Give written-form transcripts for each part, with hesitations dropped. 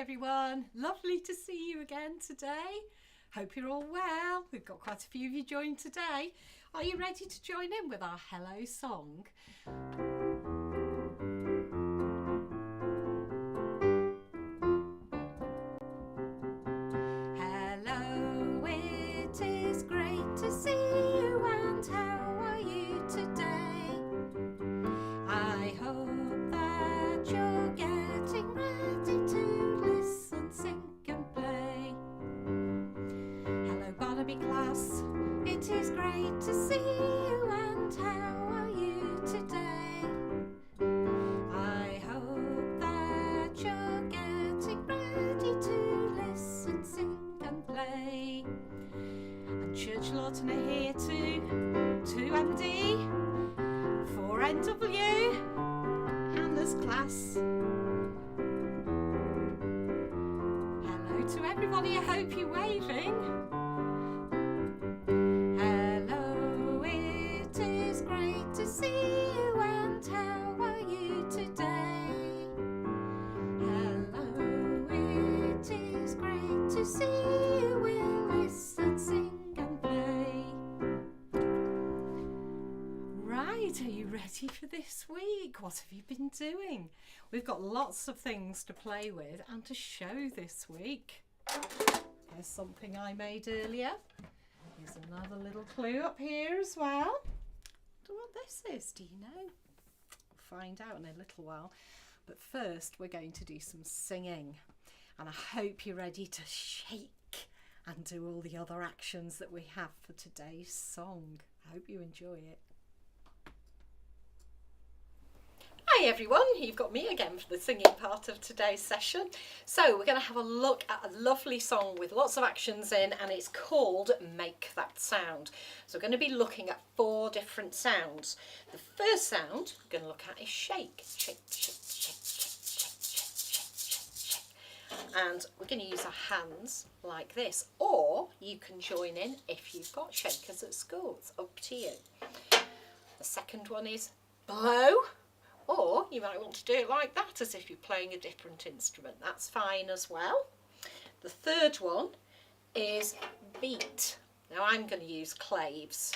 everyone, lovely to see you again today. Hope you're all well. We've got quite a few of you joined today. Are you ready to join in with our hello song? Hello, it is great to see you, and how are you today? I hope that you're getting ready to listen, sing and play. Hello Barnaby class, it is great to see you, and how are you today? I hope that you're getting ready to listen, sing and play. And Church Lawton are here too, 2MD, 4NW, Hannah's class. Hello to everybody, I hope you're waving. Hello, it is great to see you, and how are you today? Hello, it is great to see you, we'll listen, sing and play. Right, are you ready for this week? What have you been doing? We've got lots of things to play with and to show this week. Here's something I made earlier. Here's another little clue up here as well. I don't know what this is, do you know? We'll find out in a little while. But first we're going to do some singing. And I hope you're ready to shake and do all the other actions that we have for today's song. I hope you enjoy it. Hi everyone, you've got me again for the singing part of today's session. So we're going to have a look at a lovely song with lots of actions in, and it's called Make That Sound. So we're going to be looking at 4 different sounds. The first sound we're going to look at is shake. Shake, shake, shake, shake, shake, shake, shake, shake. And we're going to use our hands like this, or you can join in if you've got shakers at school. It's up to you. The second one is blow. Or you might want to do it like that, as if you're playing a different instrument. That's fine as well. The third one is beat. Now I'm going to use claves.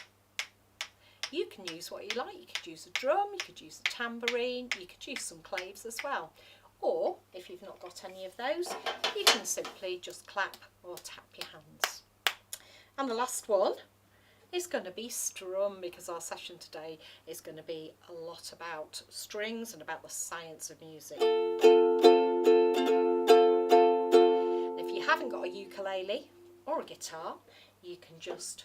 You can use what you like. You could use a drum, you could use a tambourine, you could use some claves as well. Or if you've not got any of those, you can simply just clap or tap your hands. And the last one is going to be strum, because our session today is going to be a lot about strings and about the science of music. If you haven't got a ukulele or a guitar, you can just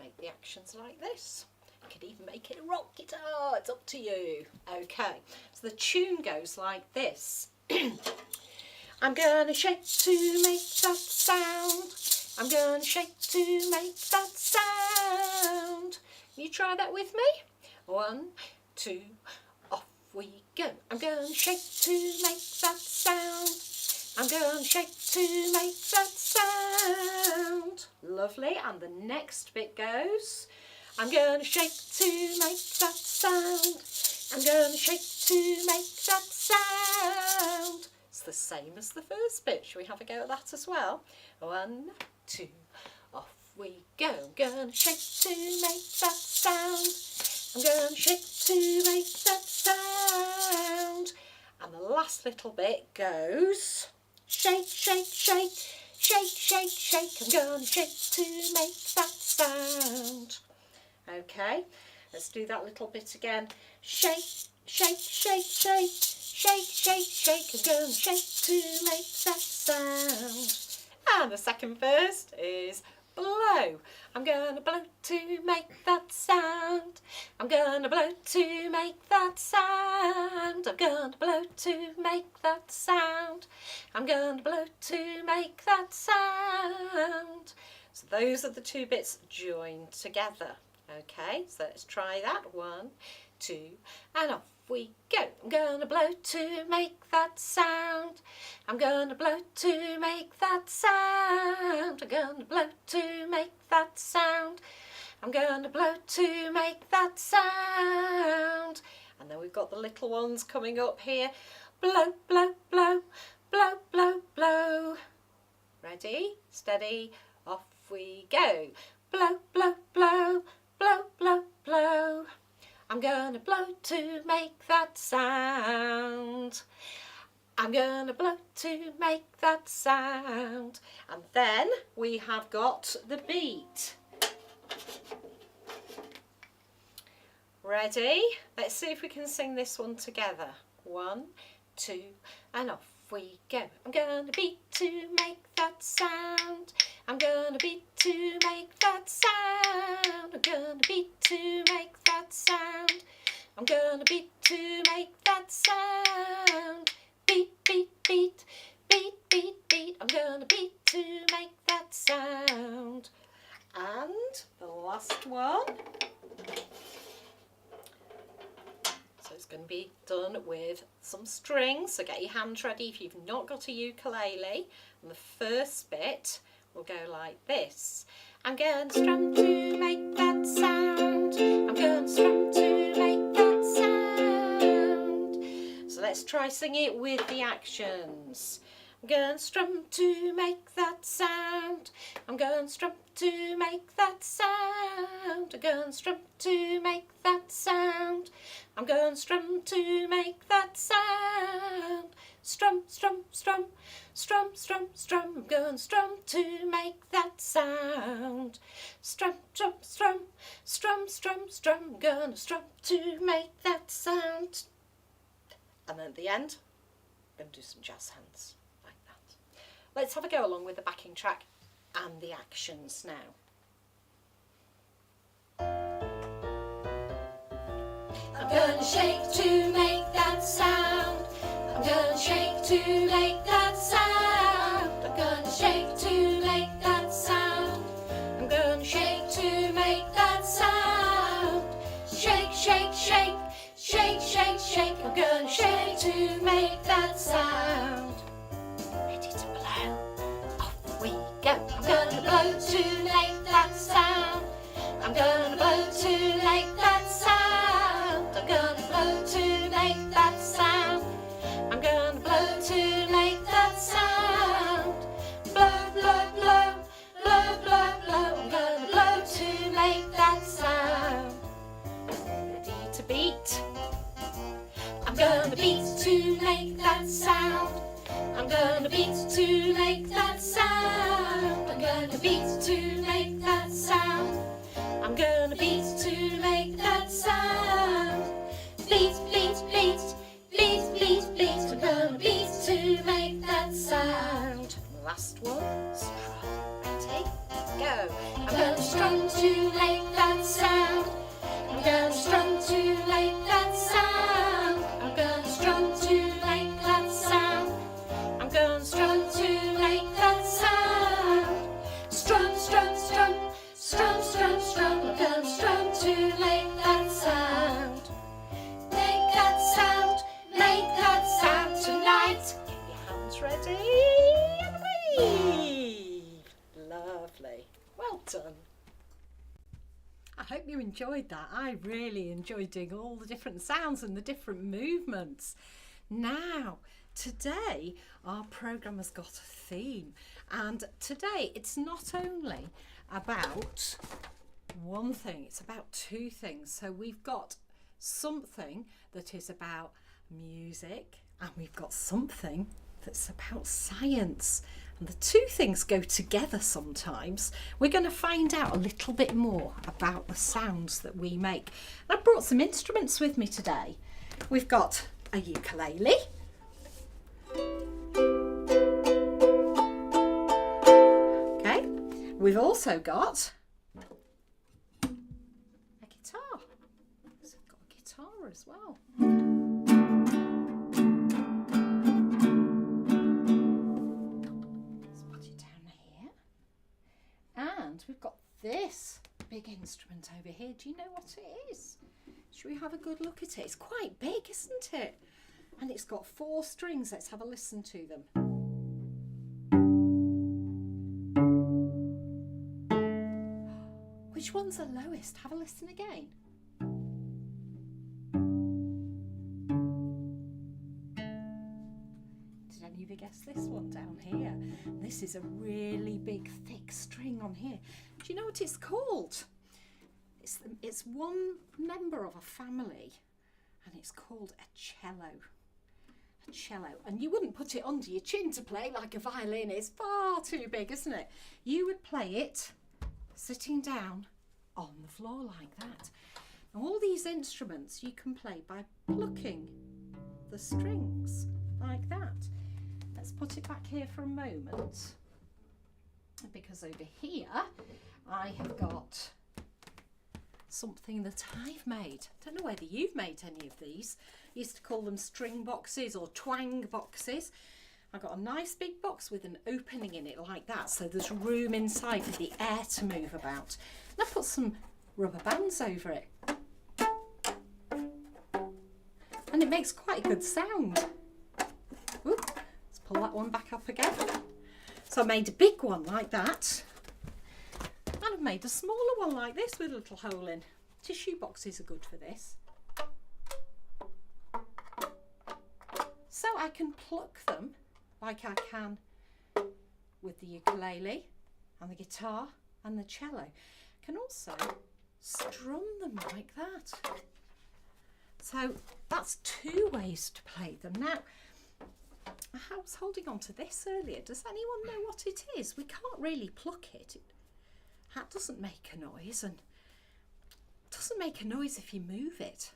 make the actions like this. You could even make it a rock guitar, it's up to you. Okay, so the tune goes like this. I'm gonna shake to make that sound. I'm gonna shake to make that sound. You try that with me? 1, 2, off we go. I'm gonna shake to make that sound. I'm gonna shake to make that sound. Lovely. And the next bit goes, I'm gonna shake to make that sound. I'm gonna shake to make that sound. It's the same as the first bit. Shall we have a go at that as well? 1, 2, off we go. I'm gonna shake to make that sound. I'm gonna shake to make that sound. And the last little bit goes, shake, shake, shake, shake, shake, shake. I'm gonna shake to make that sound. Okay, let's do that little bit again. Shake, shake, shake, shake, shake, shake, shake. I'm gonna shake to make that sound. And the second verse is blow. I'm gonna blow to make that sound. I'm gonna blow to make that sound. I'm gonna blow to make that sound. I'm gonna blow to make that sound. So those are the 2 bits joined together. Okay, so let's try that. 1, 2, and off we go. I'm gonna blow to make that sound. I'm gonna blow to make that sound. I'm gonna blow to make that sound. I'm gonna blow to make that sound. And then we've got the little ones coming up here. Blow, blow, blow, blow, blow, blow. Ready, steady, off we go. Blow, blow, blow, blow, blow, blow. I'm gonna blow to make that sound. I'm gonna blow to make that sound. And then we have got the beat. Ready? Let's see if we can sing this one together. 1, 2, and off we go. I'm gonna beat to make that sound. I'm gonna beat to make that sound. I'm gonna beat to make that sound. I'm gonna beat to make that sound. Beat, beat, beat, beat, beat, beat. I'm gonna beat to make that sound. And the last one. So it's going to be done with some strings. So get your hands ready if you've not got a ukulele. And the first bit will go like this. I'm going to strum to make that sound. I'm going to strum to make that sound. So let's try singing it with the actions. I'm going to strum to make that sound. I'm going to strum to make that sound. I'm going to strum to make that sound. I'm going to strum to make that sound. Strum, strum, strum, strum, strum, strum. I'm going to strum to make that sound. Strum, strum, strum, strum, strum, strum. I'm going to strum to make that sound. And then at the end, I'm going to do some jazz hands. Let's have a go along with the backing track and the actions now. I'm gonna shake to make that sound. I'm gonna shake to make that sound. I'm gonna shake to make that sound. I'm gonna shake to make that sound. Shake, shake, shake, shake, shake, shake. I'm gonna shake to make that sound. Ready to blow? Off we go. I'm gonna blow to make that sound. I'm gonna blow to make that sound. I'm gonna blow to make that sound. I'm gonna blow to make that sound. Blow, blow, blow, blow, blow, blow. I'm gonna blow to make that sound. Ready to beat? I'm gonna beat to make that sound. I'm gonna beat to make that sound. I'm gonna beat to make that sound. I'm gonna beat to make that sound. Beat, beat, beat, beat, beat, beat. I'm gonna beat to make that sound. Last one. Ready? Go. I'm gonna strum to make that sound. I'm gonna strum to make that sound. I'm gonna strum to make that sound. I'm gonna strum to make that sound. Strum, strum, strum, strum, strum, strum. I'm gonna strum to make that sound. Make that sound, make that sound tonight. Get your hands ready and wave. Lovely. Well done. I hope you enjoyed that. I really enjoyed doing all the different sounds and the different movements. Now, today our programme has got a theme, and today it's not only about one thing, it's about two things. So we've got something that is about music and we've got something that's about science, and the two things go together sometimes. We're going to find out a little bit more about the sounds that we make. And I brought some instruments with me today. We've got a ukulele, okay, we've also got a guitar, so I've got a guitar as well. And we've got this big instrument over here. Do you know what it is? Should we have a good look at it? It's quite big, isn't it? And it's got 4 strings. Let's have a listen to them. Which one's the lowest? Have a listen again. Did any of maybe guess this one down here. This is a really big thick string on here. Do you know what it's called? It's one member of a family, and it's called a cello. A cello. And you wouldn't put it under your chin to play like a violin. It's far too big, isn't it? You would play it sitting down on the floor like that. Now, all these instruments you can play by plucking the strings like that. Let's put it back here for a moment, because over here I have got something that I've made. I don't know whether you've made any of these. I used to call them string boxes or twang boxes. I got a nice big box with an opening in it like that, so there's room inside for the air to move about. And I put some rubber bands over it, and it makes quite a good sound. Ooh, let's pull that one back up again. So I made a big one like that, and I've made a smaller one like this with a little hole in. Tissue boxes are good for this. So I can pluck them like I can with the ukulele and the guitar and the cello. I can also strum them like that. So that's two ways to play them. Now, I was holding on to this earlier. Does anyone know what it is? We can't really pluck it. That doesn't make a noise, and it doesn't make a noise if you move it.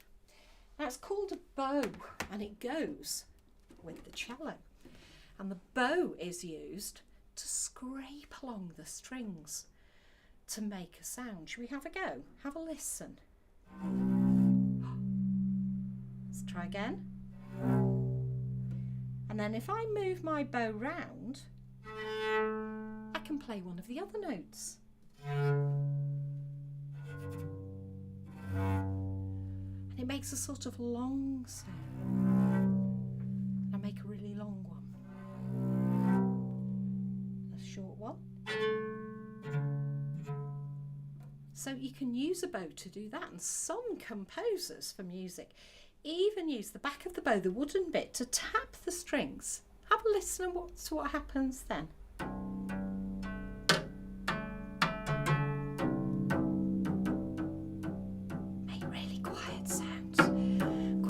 Now, it's called a bow, and it goes with the cello. And the bow is used to scrape along the strings to make a sound. Should we have a go? Have a listen. Let's try again. And then if I move my bow round, I can play one of the other notes. And it makes a sort of long sound. I make a really long one. A short one. So you can use a bow to do that, and some composers for music even use the back of the bow, the wooden bit, to tap the strings. Have a listen to what happens then. Make really quiet sounds,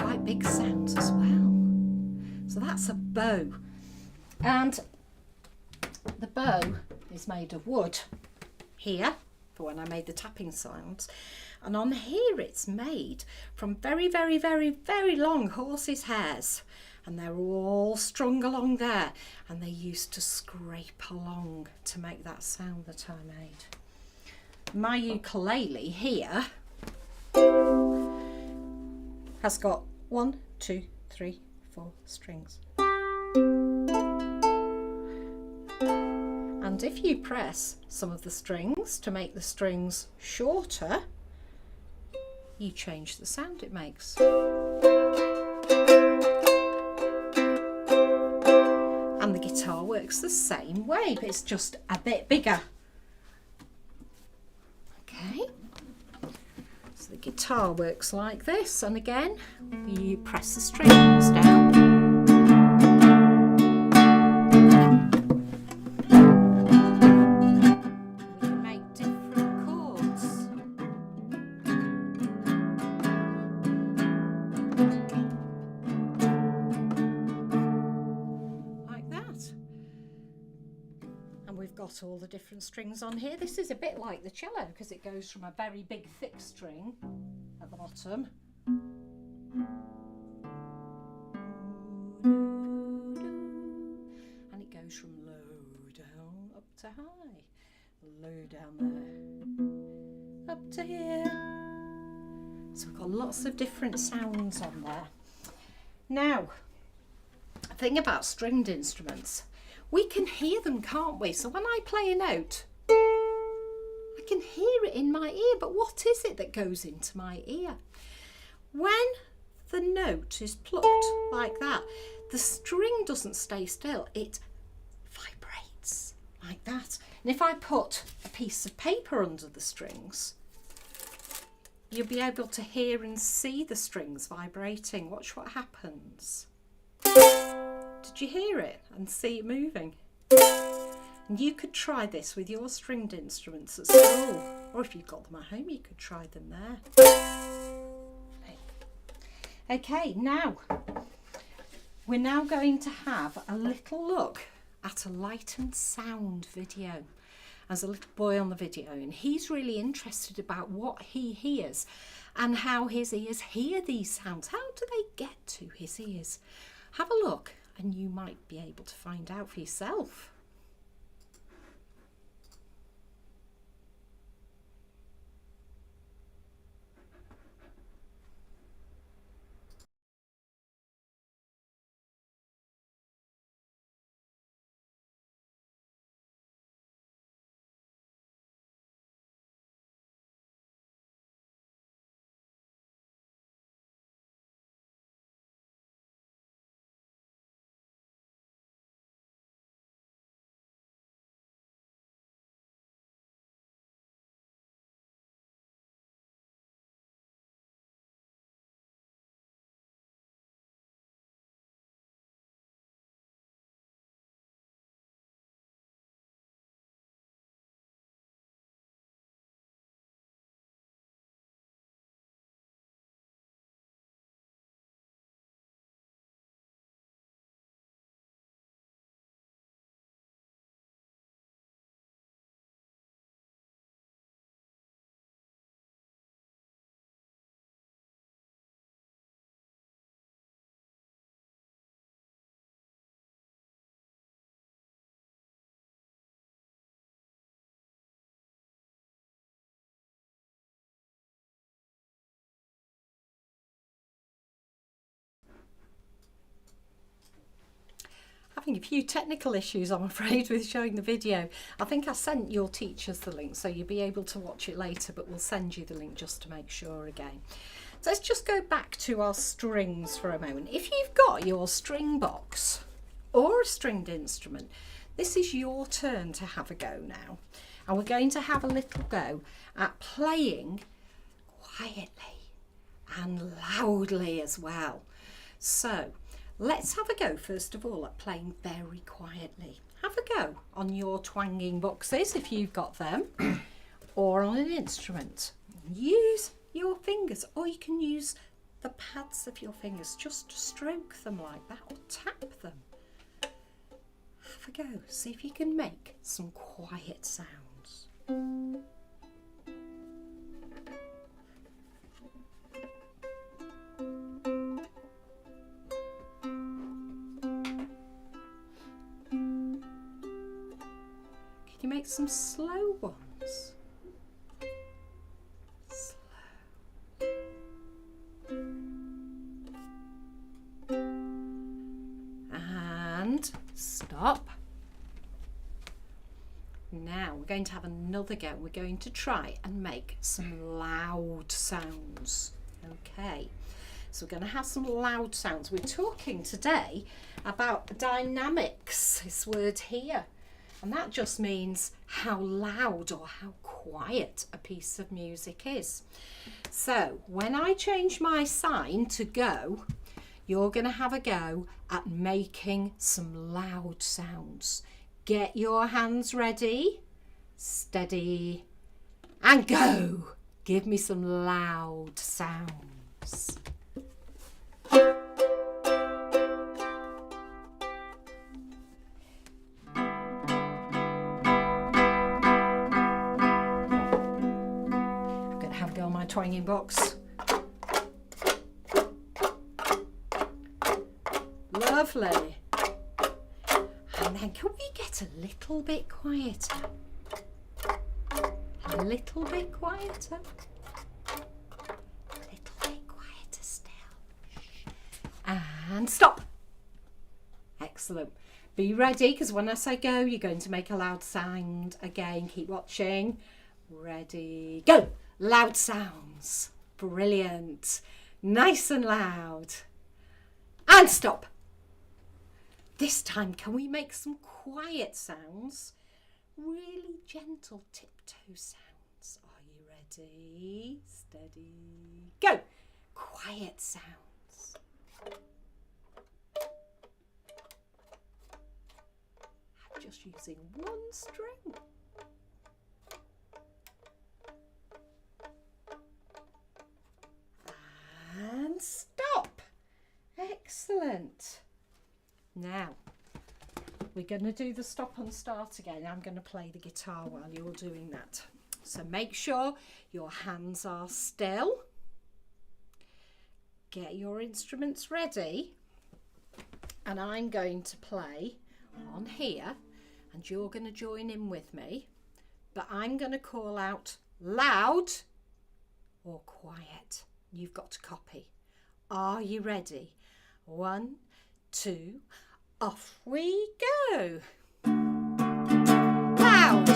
quite big sounds as well. So that's a bow, and the bow is made of wood here for when I made the tapping sounds. And on here it's made from very, very, very, very long horses' hairs. And they're all strung along there. And they used to scrape along to make that sound that I made. My ukulele here has got 1, 2, 3, 4 strings. And if you press some of the strings to make the strings shorter, you change the sound it makes. And the guitar works the same way, but it's just a bit bigger. Okay, so the guitar works like this, and again, you press the strings down. Got all the different strings on here. This is a bit like the cello because it goes from a very big thick string at the bottom and it goes from low down up to high, low down there up to here. So we've got lots of different sounds on there. Now, the thing about stringed instruments, we can hear them, can't we? So when I play a note, I can hear it in my ear, but what is it that goes into my ear? When the note is plucked like that, the string doesn't stay still, it vibrates like that. And if I put a piece of paper under the strings, you'll be able to hear and see the strings vibrating. Watch what happens. Did Did you hear it and see it moving? And you could try this with your stringed instruments at school, or if you've got them at home, you could try them there. Okay, now we're now going to have a little look at a light and sound video. As a little boy on the video, and he's really interested about what he hears and how his ears hear these sounds. How do they get to his ears? Have a look and you might be able to find out for yourself. Having a few technical issues, I'm afraid, with showing the video. I think I sent your teachers the link, so you'll be able to watch it later, but we'll send you the link just to make sure again. So let's just go back to our strings for a moment. If you've got your string box or a stringed instrument, this is your turn to have a go now. And we're going to have a little go at playing quietly and loudly as well. So let's have a go first of all at playing very quietly. Have a go on your twanging boxes if you've got them, or on an instrument. Use your fingers, or you can use the pads of your fingers just to stroke them like that, or tap them. Have a go, see if you can make some quiet sounds. Can you make some slow ones? Slow. And stop. Now we're going to have another go. We're going to try and make some loud sounds. Okay, so we're going to have some loud sounds. We're talking today about dynamics, this word here. And that just means how loud or how quiet a piece of music is. So when I change my sign to go, you're going to have a go at making some loud sounds. Get your hands ready, steady, and go. Give me some loud sounds. I'm going to have a go on my twanging box. Lovely. And then can we get a little bit quieter? A little bit quieter. A little bit quieter still. And stop. Excellent. Be ready, because when I say go, you're going to make a loud sound. Again, keep watching. Ready, go. Loud sounds. Brilliant. Nice and loud. And stop. This time, can we make some quiet sounds? Really gentle tiptoe sounds. Are you ready? Steady. Go. Quiet sounds. just using one string. And stop. Excellent. Now we're going to do the stop and start again. I'm going to play the guitar while you're doing that. So make sure your hands are still. Get your instruments ready. And I'm going to play on here and you're going to join in with me. But I'm going to call out loud or quiet. You've got to copy. Are you ready? 1, 2, off we go. Loud.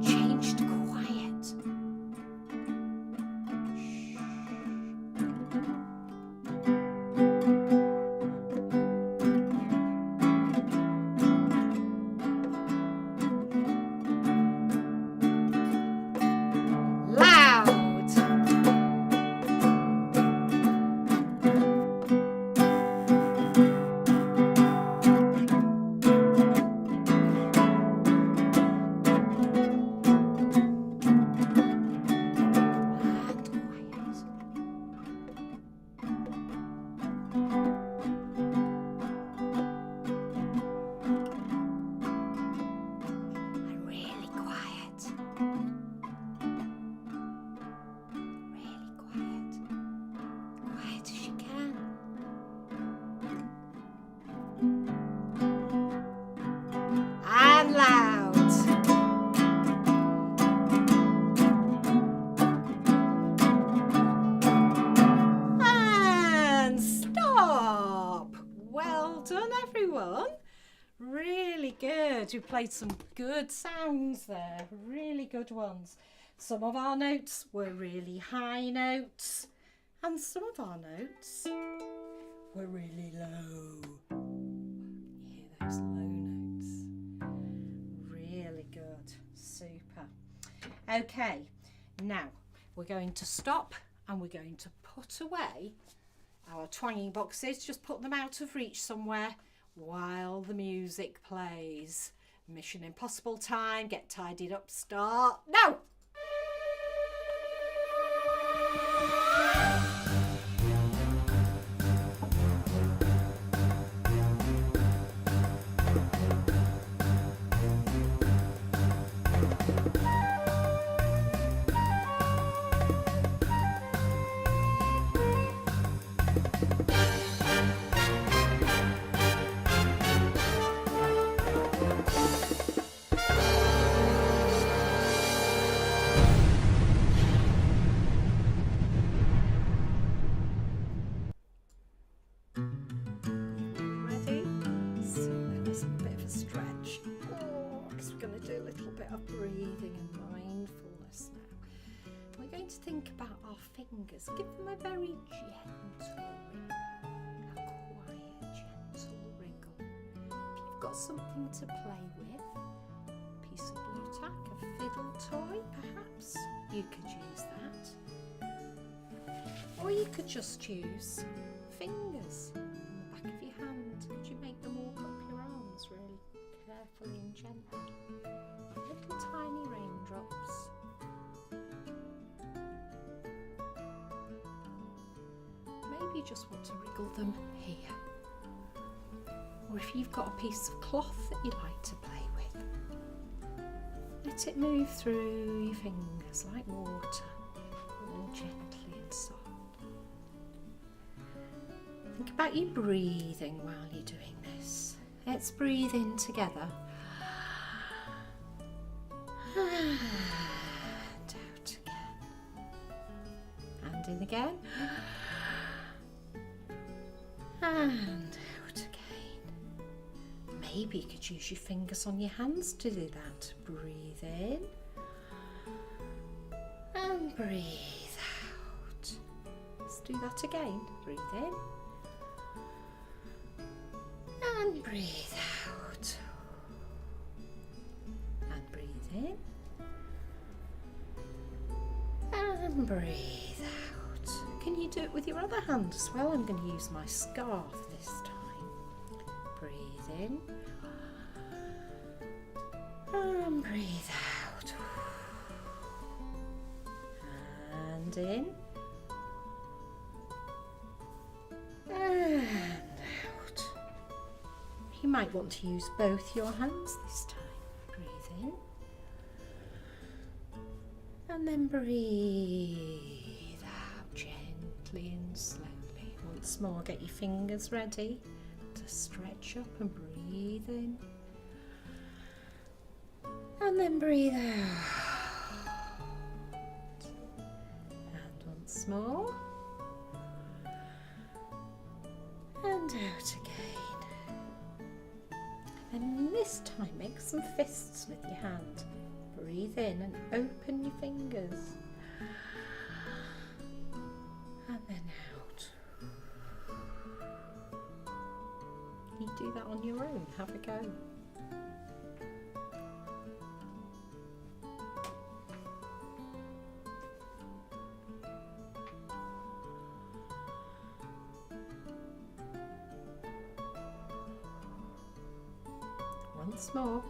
Change to quiet. Really good. You played some good sounds there, really good ones. Some of our notes were really high notes and some of our notes were really low. You hear those low notes? Really good. Super. Okay, now we're going to stop and we're going to put away our twanging boxes. Just put them out of reach somewhere while the music plays. Mission Impossible time. Get tidied up. Start now. Breathing and mindfulness now. We're going to think about our fingers. Give them a very gentle wriggle, a quiet, gentle wriggle. If you've got something to play with, a piece of blue tack, a fiddle toy perhaps, you could use that. Or you could just use fingers on the back of your hand. Could you make them walk up your arms really carefully and gently? Little tiny raindrops. Maybe you just want to wriggle them here. Or if you've got a piece of cloth that you like to play with, let it move through your fingers like water, all gently and soft. Think about your breathing while you're doing this. Let's breathe in together. And out again. And in again. And out again. Maybe you could use your fingers on your hands to do that. Breathe in. And breathe out. Let's do that again. Breathe in. And breathe out. And breathe in. And breathe out. Can you do it with your other hand as well? I'm going to use my scarf this time. Breathe in. And breathe out. And in. And out. You might want to use both your hands this time. Breathe in. And then breathe out gently and slowly. Once more, get your fingers ready to stretch up and breathe in. And then breathe out. And once more. And out again. And this time, make some fists with your hand. Breathe in and open your fingers. And then out. You do that on your own. Have a go. Once more.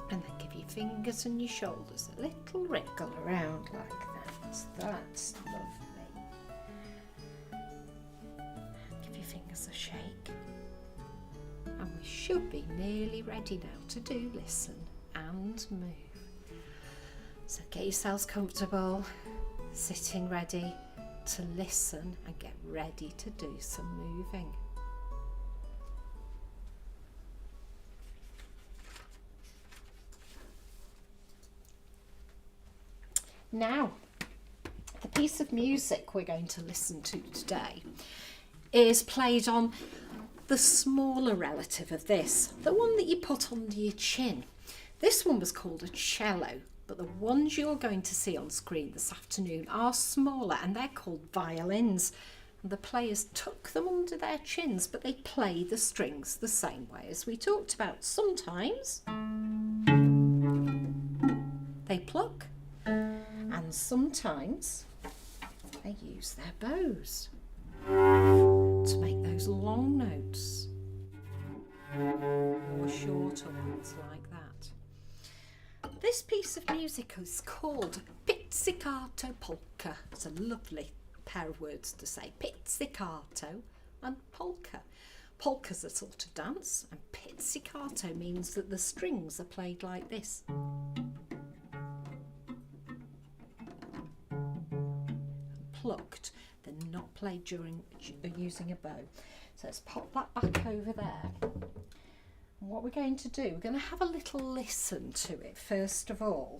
And then give your fingers and your shoulders a little wriggle around like that. That's lovely. Give your fingers a shake. And we should be nearly ready now to do listen and move. So get yourselves comfortable, sitting ready to listen and get ready to do some moving. Now, the piece of music we're going to listen to today is played on the smaller relative of this, the one that you put under your chin. This one was called a cello, but the ones you're going to see on screen this afternoon are smaller and they're called violins. And the players tuck them under their chins, but they play the strings the same way as we talked about. Sometimes they pluck, and sometimes they use their bows to make those long notes or shorter ones like that. This piece of music is called pizzicato polka. It's a lovely pair of words to say, pizzicato and polka. Polka's a sort of dance, and pizzicato means that the strings are played like this. Plucked, they're not played during using a bow. So let's pop that back over there. And what we're going to do, we're going to have a little listen to it first of all,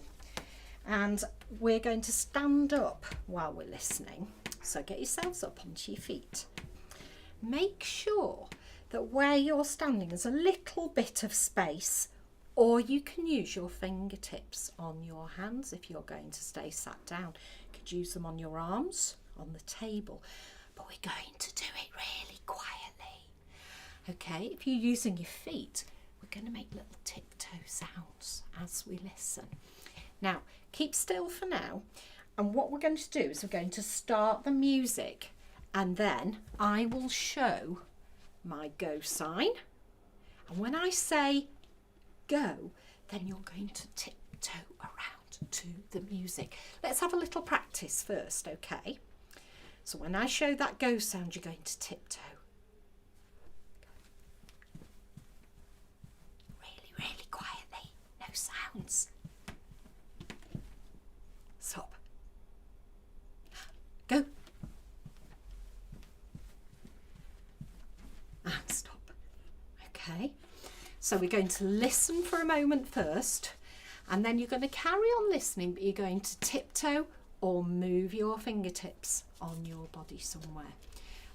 and we're going to stand up while we're listening. So get yourselves up onto your feet. Make sure that where you're standing is a little bit of space, or you can use your fingertips on your hands if you're going to stay sat down. You could use them on your arms, on the table, but we're going to do it really quietly. Okay, if you're using your feet, we're going to make little tiptoe sounds as we listen. Now, keep still for now, and what we're going to do is we're going to start the music, and then I will show my go sign, and when I say go, then you're going to tiptoe around to the music. Let's have a little practice first, okay? So when I show that go sound, you're going to tiptoe. Really, really quietly, no sounds. Stop. Go. And stop. Okay. So we're going to listen for a moment first, and then you're going to carry on listening, but you're going to tiptoe or move your fingertips on your body somewhere.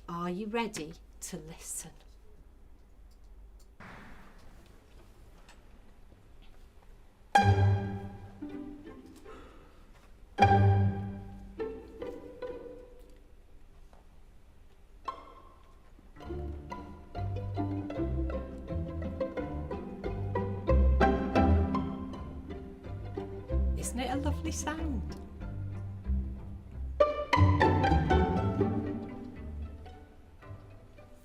Are you ready to listen? a lovely sound.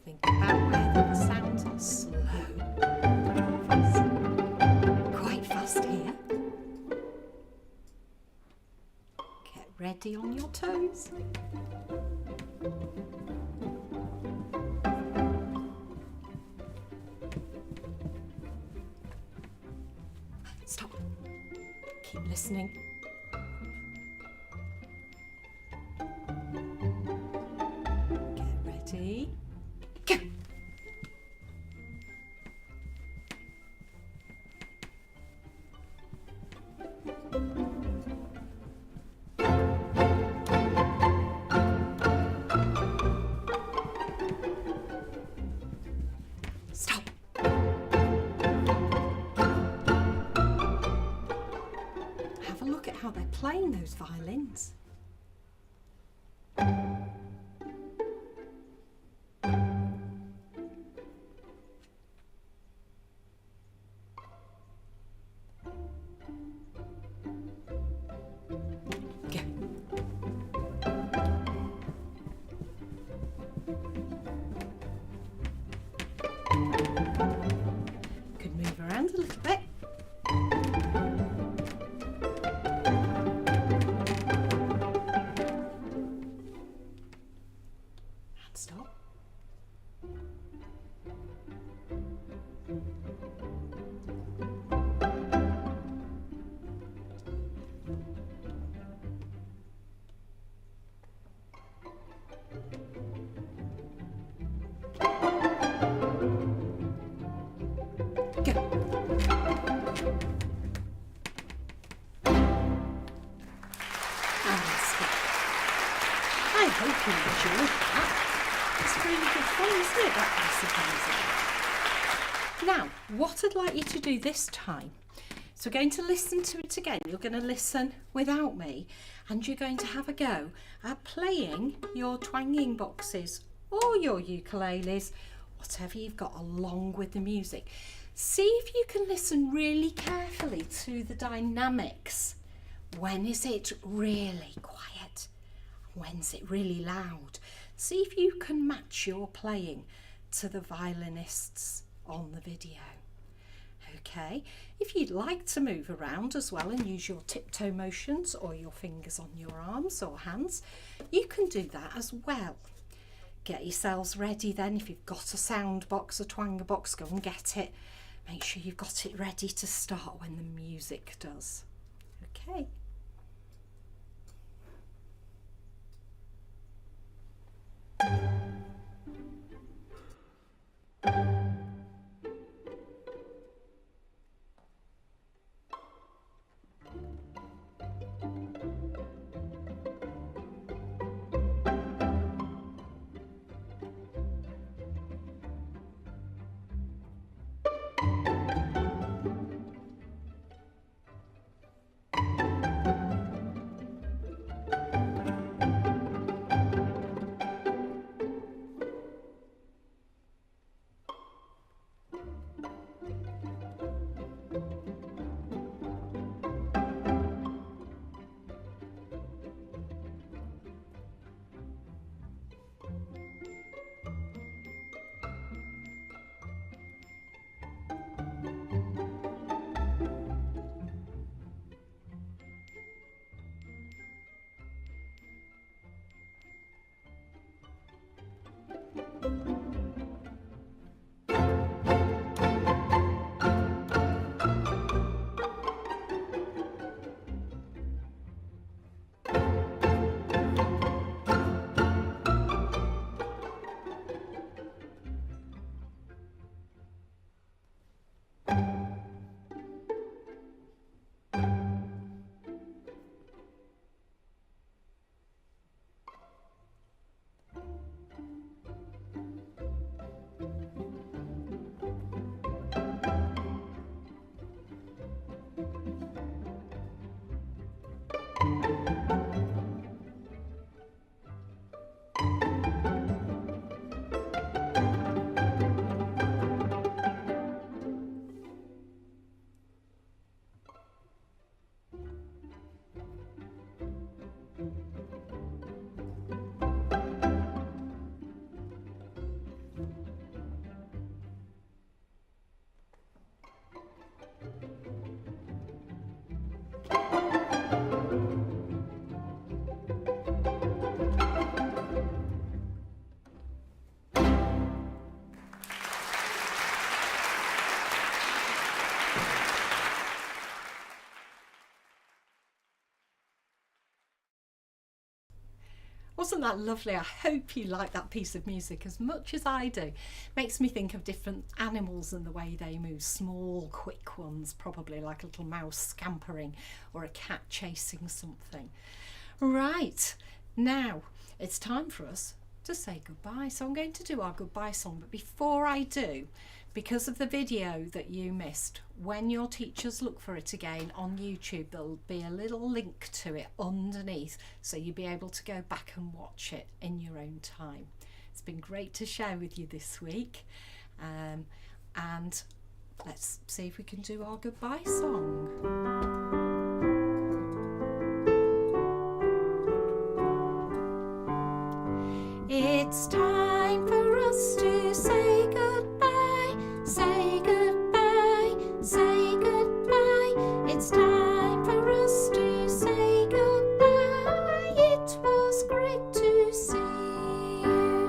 Think about where the sounds are slow, quite fast here. Get ready on your toes. Stop. Keep listening. Get ready. Go. Stop. Have a look at how they're playing those violins. Go. Could move around a little bit. And stop. Go. And stop. I hope you enjoyed that. It's really good fun, isn't it, that piece of music? Now, what I'd like you to do this time, so we're going to listen to it again. You're going to listen without me, and you're going to have a go at playing your twanging boxes or your ukuleles, whatever you've got, along with the music. See if you can listen really carefully to the dynamics. When is it really quiet? When's it really loud? See if you can match your playing to the violinists on the video. Okay, if you'd like to move around as well and use your tiptoe motions or your fingers on your arms or hands, you can do that as well. Get yourselves ready then. If you've got a sound box, a twanger box, go and get it. Make sure you've got it ready to start when the music does. Okay. Wasn't that lovely? I hope you like that piece of music as much as I do. Makes me think of different animals and the way they move. Small, quick ones, probably like a little mouse scampering or a cat chasing something. Right, now it's time for us to say goodbye. So I'm going to do our goodbye song, but before I do, because of the video that you missed, when your teachers look for it again on YouTube, there'll be a little link to it underneath, so you'll be able to go back and watch it in your own time. It's been great to share with you this week, and let's see if we can do our goodbye song. It's time for us to say goodbye, say goodbye, say goodbye. It's time for us to say goodbye. It was great to see you.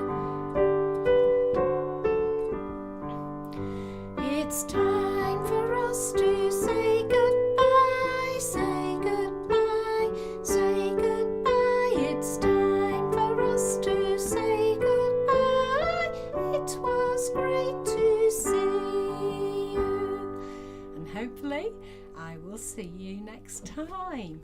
It's time for us to say goodbye, say goodbye, say goodbye. It's time for us to say goodbye. It was great to see you. And hopefully I will see you next time.